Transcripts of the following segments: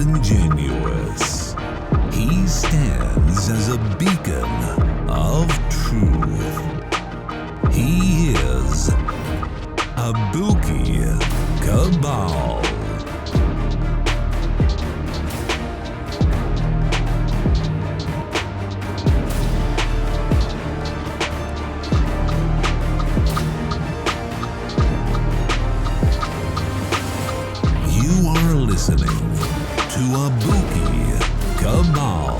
disingenuous. He stands as a beacon of truth. He is Abukis Cabal. You are listening to Abukis Cabal.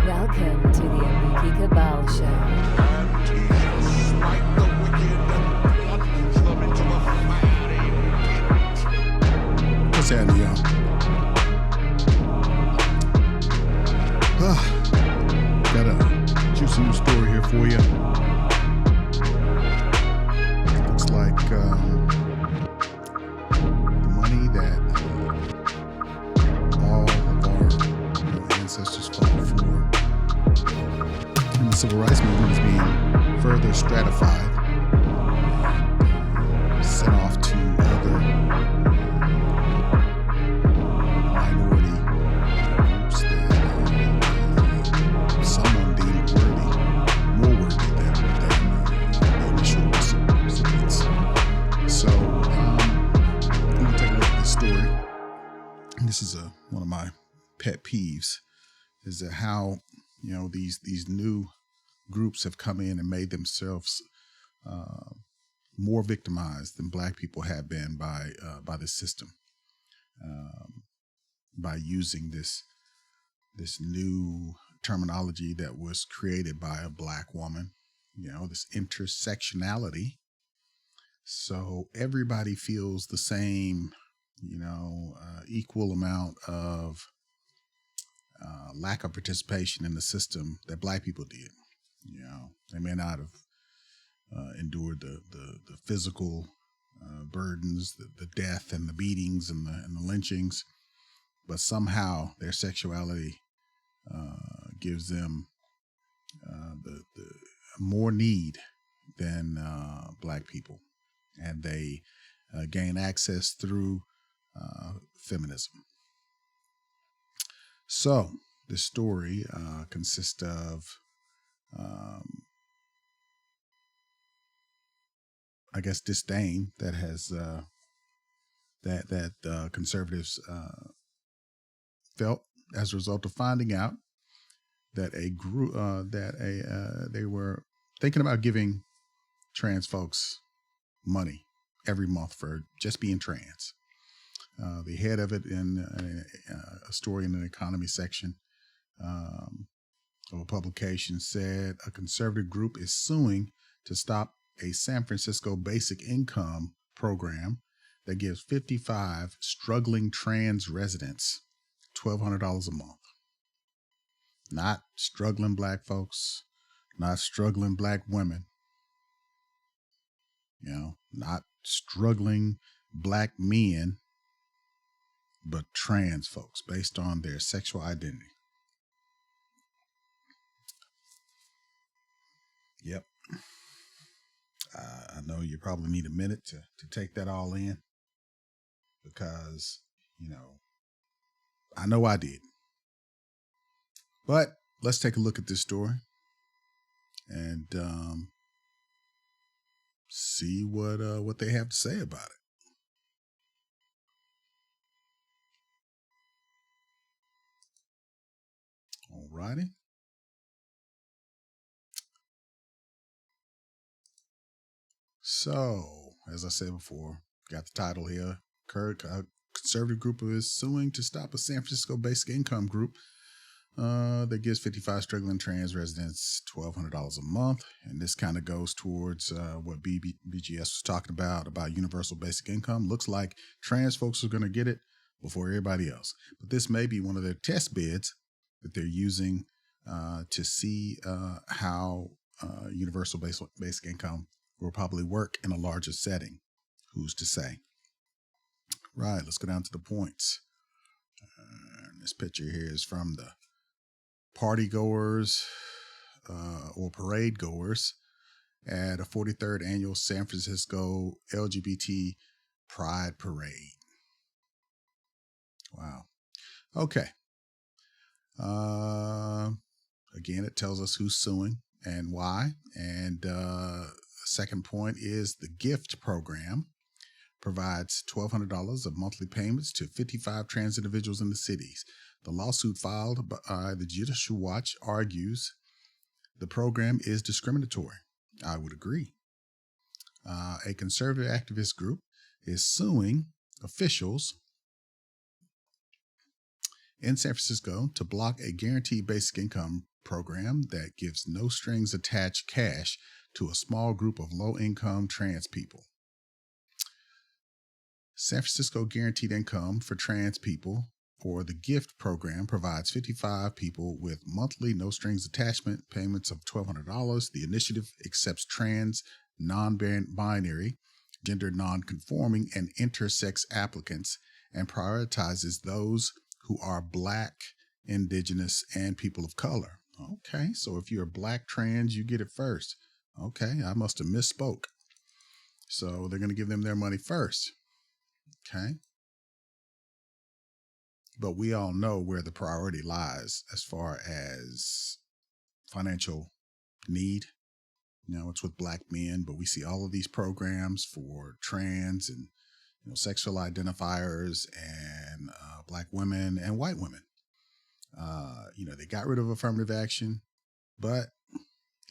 Welcome to the Abukis Cabal Show. What's happening, y'all? Got a juicy new story here for you. Looks like money that all of our ancestors fought for in the civil rights movement is being further stratified, sent off to other minority groups that someone deemed more worthy than the initial recipients. So I'm going to take a look at this story. And this is one of my pet peeves, is that how these new groups have come in and made themselves more victimized than Black people have been by the system. By using this new terminology that was created by a Black woman, this intersectionality. So everybody feels the same, equal amount of lack of participation in the system that Black people did. They may not have endured the physical burdens, the death and the beatings and the lynchings, but somehow their sexuality gives them the more need than Black people, and they gain access through feminism. So this story consists of disdain that has that conservatives felt as a result of finding out that a group they were thinking about giving trans folks money every month for just being trans. The head of it in a story in an economy section of a publication said a conservative group is suing to stop a San Francisco basic income program that gives 55 struggling trans residents $1,200 a month. Not struggling Black folks, not struggling Black women, not struggling Black men, but trans folks based on their sexual identity. Yep. I know you probably need a minute to take that all in, because, I know I did. But let's take a look at this story and see what they have to say about it. All righty. So, as I said before, got the title here. A conservative group is suing to stop a San Francisco basic income group that gives 55 struggling trans residents $1,200 a month. And this kind of goes towards what BGS was talking about universal basic income. Looks like trans folks are going to get it before everybody else. But this may be one of their test beds that they're using to see how universal basic income will probably work in a larger setting. Who's to say? Right, let's go down to the points. This picture here is from the party goers or parade goers at a 43rd annual San Francisco LGBT Pride Parade. Wow. Okay. Again, it tells us who's suing and why. And second point is the gift program provides $1,200 of monthly payments to 55 trans individuals in the cities. The lawsuit filed by the Judicial Watch argues the program is discriminatory. I would agree. A conservative activist group is suing officials in San Francisco to block a guaranteed basic income program that gives no strings attached cash to a small group of low-income trans people. San Francisco Guaranteed Income for Trans People, or the GIFT program, provides 55 people with monthly no strings attachment payments of $1,200. The initiative accepts trans, non-binary, gender non-conforming, and intersex applicants and prioritizes those who are Black, Indigenous, and people of color. Okay, so if you're Black trans, you get it first. Okay, I must have misspoke. So they're going to give them their money first. Okay. But we all know where the priority lies as far as financial need. You know, it's with Black men, but we see all of these programs for trans and sexual identifiers and Black women and white women. They got rid of affirmative action, but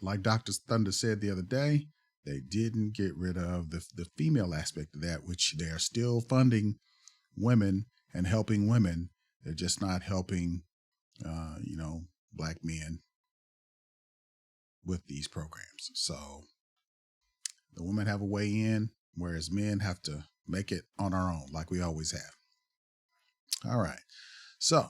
like Dr. Thunder said the other day, they didn't get rid of the female aspect of that, which they are still funding women and helping women. They're just not helping, Black men with these programs. So the women have a way in, whereas men have to make it on our own, like we always have. All right. So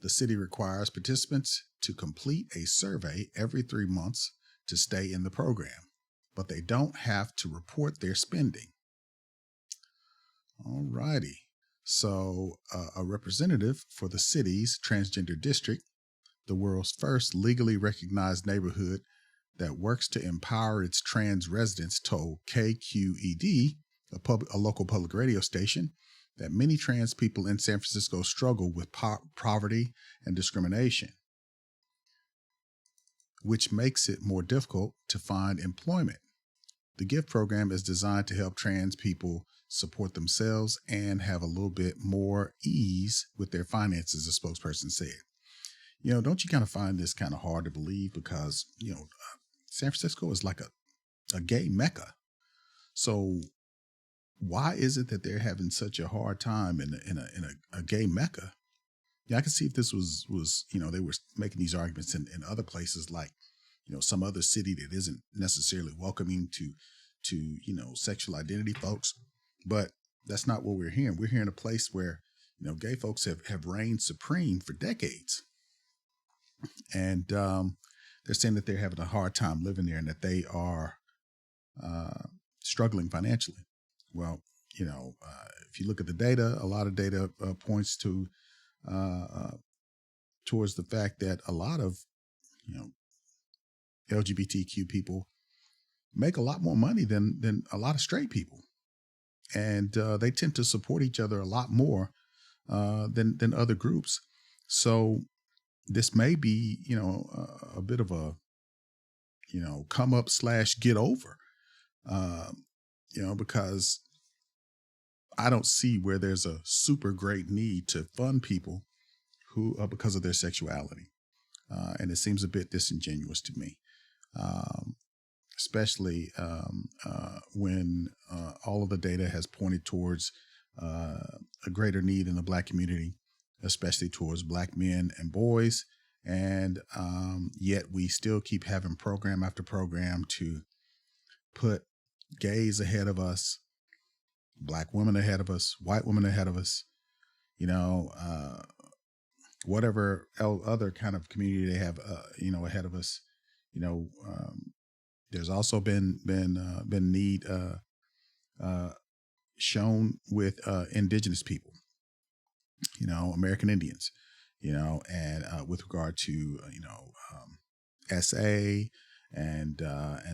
the city requires participants to complete a survey every 3 months to stay in the program, but they don't have to report their spending. All righty. So a representative for the city's transgender district, the world's first legally recognized neighborhood that works to empower its trans residents, told KQED, a local public radio station, that many trans people in San Francisco struggle with poverty and discrimination, which makes it more difficult to find employment. The GIFT program is designed to help trans people support themselves and have a little bit more ease with their finances, a spokesperson said. Don't you kind of find this kind of hard to believe because, San Francisco is like a gay mecca. So why is it that they're having such a hard time in a gay mecca? Yeah, I can see if this was they were making these arguments in other places, like, some other city that isn't necessarily welcoming to sexual identity folks. But that's not what we're hearing. We're hearing a place where, gay folks have reigned supreme for decades. And they're saying that they're having a hard time living there and that they are struggling financially. Well, if you look at the data, a lot of data points to towards the fact that a lot of, LGBTQ people make a lot more money than a lot of straight people. And they tend to support each other a lot more than other groups. So this may be, a bit of a, come up / get over, because I don't see where there's a super great need to fund people who, because of their sexuality. And it seems a bit disingenuous to me, especially when all of the data has pointed towards a greater need in the Black community, especially towards Black men and boys. And yet we still keep having program after program to put gays ahead of us, Black women ahead of us, white women ahead of us, whatever other kind of community they have, ahead of us. There's also been need shown with indigenous people, American Indians, and with regard to SA and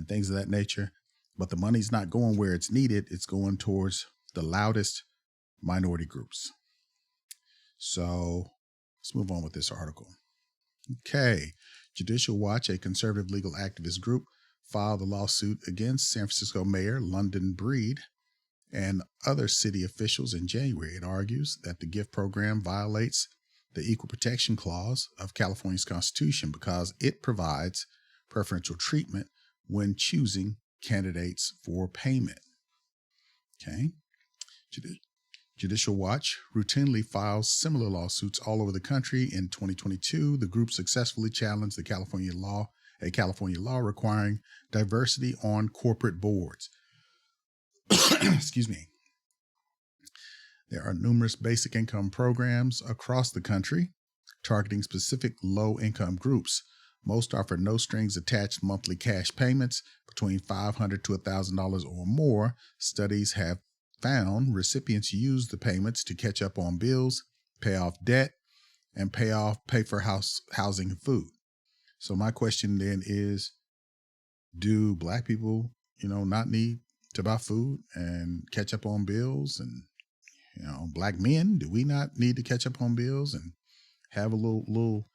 things of that nature. But the money's not going where it's needed. It's going towards the loudest minority groups. So let's move on with this article. Okay. Judicial Watch, a conservative legal activist group, filed a lawsuit against San Francisco Mayor London Breed and other city officials in January. It argues that the gift program violates the Equal Protection Clause of California's Constitution because it provides preferential treatment when choosing candidates for payment. Okay. Judicial Watch routinely files similar lawsuits all over the country. In 2022, the group successfully challenged a California law requiring diversity on corporate boards. Excuse me. There are numerous basic income programs across the country targeting specific low-income groups. Most offer no strings attached monthly cash payments between $500 to $1,000 or more. Studies have found recipients use the payments to catch up on bills, pay off debt, and pay for housing and food. So my question then is, do Black people, not need to buy food and catch up on bills? And, Black men, do we not need to catch up on bills and have a little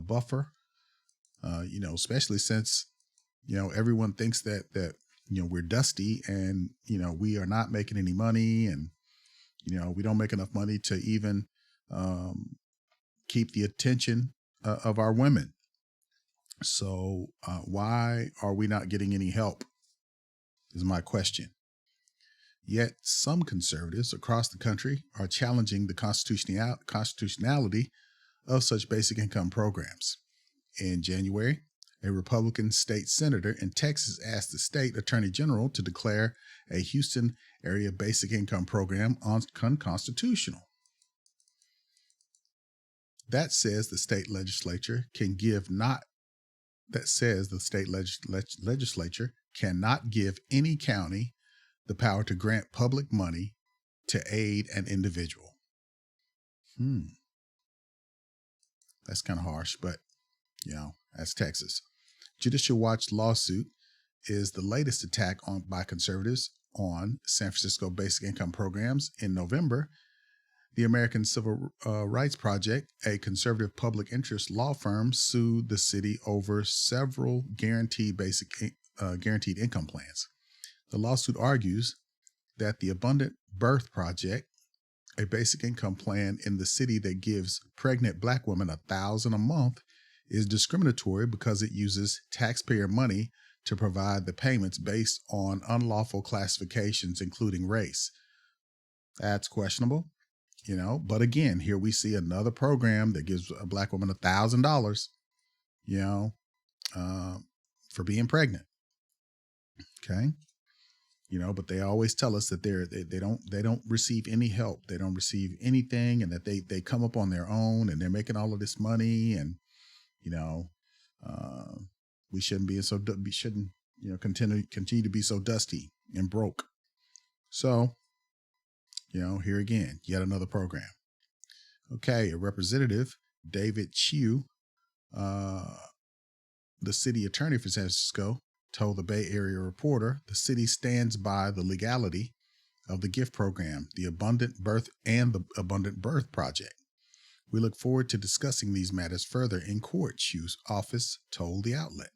buffer? Especially since, everyone thinks that we're dusty and, we are not making any money and, we don't make enough money to even keep the attention of our women. So why are we not getting any help is my question. Yet some conservatives across the country are challenging the constitutionality of such basic income programs. In January, a Republican state senator in Texas asked the state attorney general to declare a Houston area basic income program unconstitutional. That says the state legislature legislature cannot give any county the power to grant public money to aid an individual. That's kind of harsh, but that's Texas. Judicial Watch lawsuit is the latest attack by conservatives on San Francisco basic income programs. In November, the American Civil Rights Project, a conservative public interest law firm, sued the city over several guaranteed income plans. The lawsuit argues that the Abundant Birth Project, a basic income plan in the city that gives pregnant Black women $1,000 a month, is discriminatory because it uses taxpayer money to provide the payments based on unlawful classifications, including race. That's questionable, but again, here we see another program that gives a Black woman $1,000, for being pregnant. Okay. But they always tell us that they don't receive any help. They don't receive anything, and that they come up on their own and they're making all of this money. And, we shouldn't continue to be so dusty and broke. So, here again, yet another program. Okay. A representative, David Chiu, the city attorney for San Francisco, told the Bay Area Reporter the city stands by the legality of the gift program, the Abundant Birth Project. We look forward to discussing these matters further in court, Chiu's office told the outlet.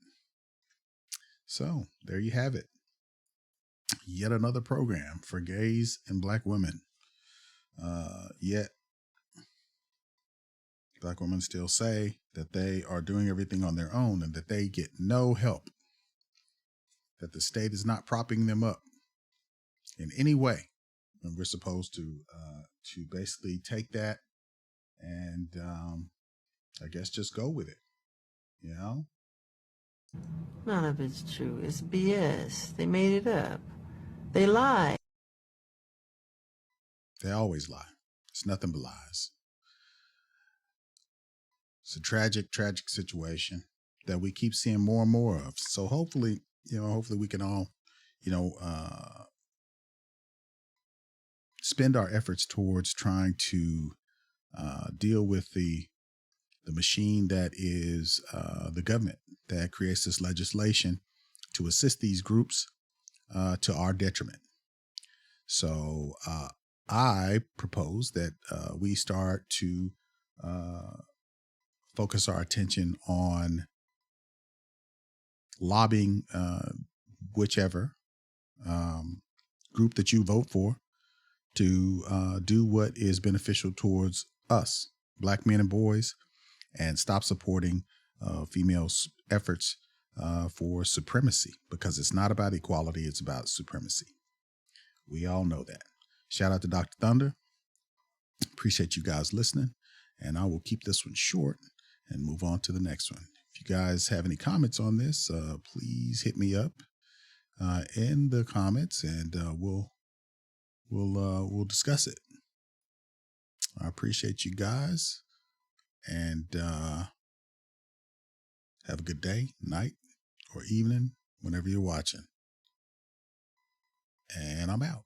So there you have it. Yet another program for gays and Black women. Yet Black women still say that they are doing everything on their own and that they get no help, that the state is not propping them up in any way. And we're supposed to basically take that and I guess just go with it, None of it's true. It's BS. They made it up. They lie. They always lie. It's nothing but lies. It's a tragic, tragic situation that we keep seeing more and more of. So hopefully we can all, spend our efforts towards trying to deal with the machine that is the government that creates this legislation to assist these groups to our detriment. So I propose that we start to focus our attention on lobbying whichever group that you vote for to do what is beneficial towards us, Black men and boys, and stop supporting females' efforts for supremacy, because it's not about equality, it's about supremacy. We all know that. Shout out to Dr. Thunder. Appreciate you guys listening, and I will keep this one short and move on to the next one. If you guys have any comments on this, please hit me up in the comments, and we'll discuss it. I appreciate you guys, and have a good day, night, or evening, whenever you're watching. And I'm out.